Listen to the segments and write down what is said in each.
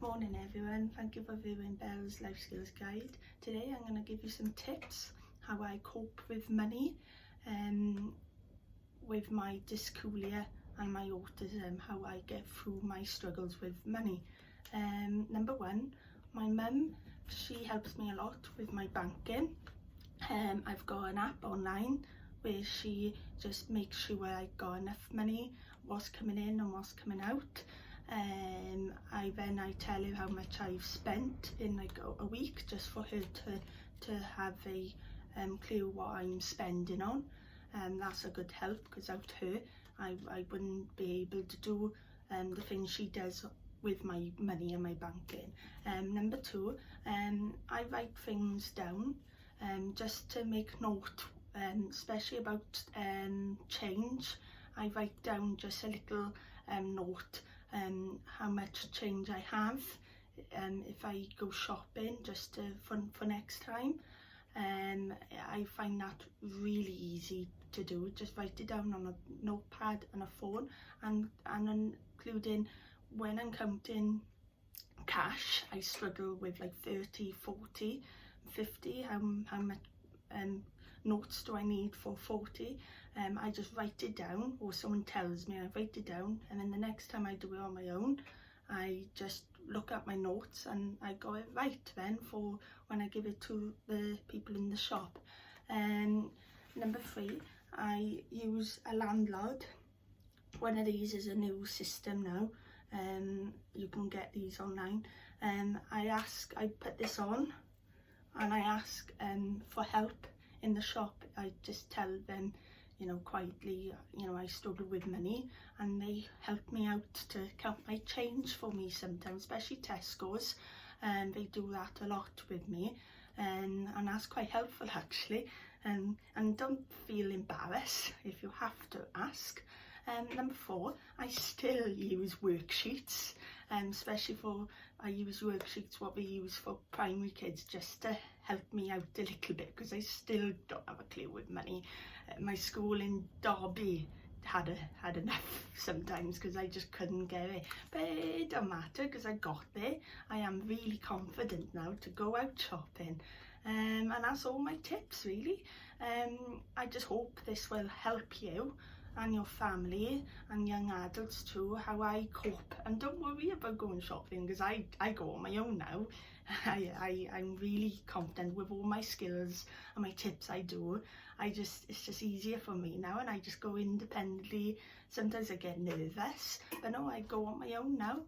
Morning everyone, thank you for viewing Belle's Life Skills Guide. Today I'm going to give you some tips how I cope with money, with my dyscalculia and my autism, how I get through my struggles with money. Number one, my mum, she helps me a lot with my banking. I've got an app online where she just makes sure I got enough money, what's coming in and what's coming out. I tell her how much I've spent in like a week, just for her to have a clue what I'm spending on. That's a good help, because without her I wouldn't be able to do the things she does with my money and my banking. Number two, I write things down just to make note, especially about change. I write down just a little note how much change I have if I go shopping, just for next time. I find that really easy to do. Just write it down on a notepad and a phone, and including when I'm counting cash, I struggle with like 30, 40, 50, how much notes do I need for 40. I just write it down, or someone tells me, I write it down, and then the next time I do it on my own, I just look at my notes and I got it right then for when I give it to the people in the shop. Number three, I use a landlord. One of these is a new system now. You can get these online. I put this on and I ask for help in the shop. I just tell them, quietly, I struggle with money, and they help me out to count my change for me sometimes, especially Tesco's. They do that a lot with me, and that's quite helpful actually. And don't feel embarrassed if you have to ask. Number four, I still use worksheets, especially I use worksheets what we use for primary kids, just to help me out a little bit, because I still don't have a clue with money. My school in Derby had enough sometimes, because I just couldn't get it, but it don't matter because I got there. I am really confident now to go out shopping, and that's all my tips really. I just hope this will help you and your family and young adults too, how I cope. And don't worry about going shopping, because I go on my own now. I'm really confident with all my skills and my tips I do. It's just easier for me now, and I just go independently. Sometimes I get nervous, but no, I go on my own now.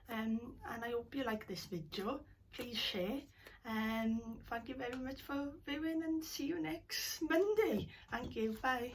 And I hope you like this video. Please share. Thank you very much for viewing, and see you next Monday. Thank you, bye.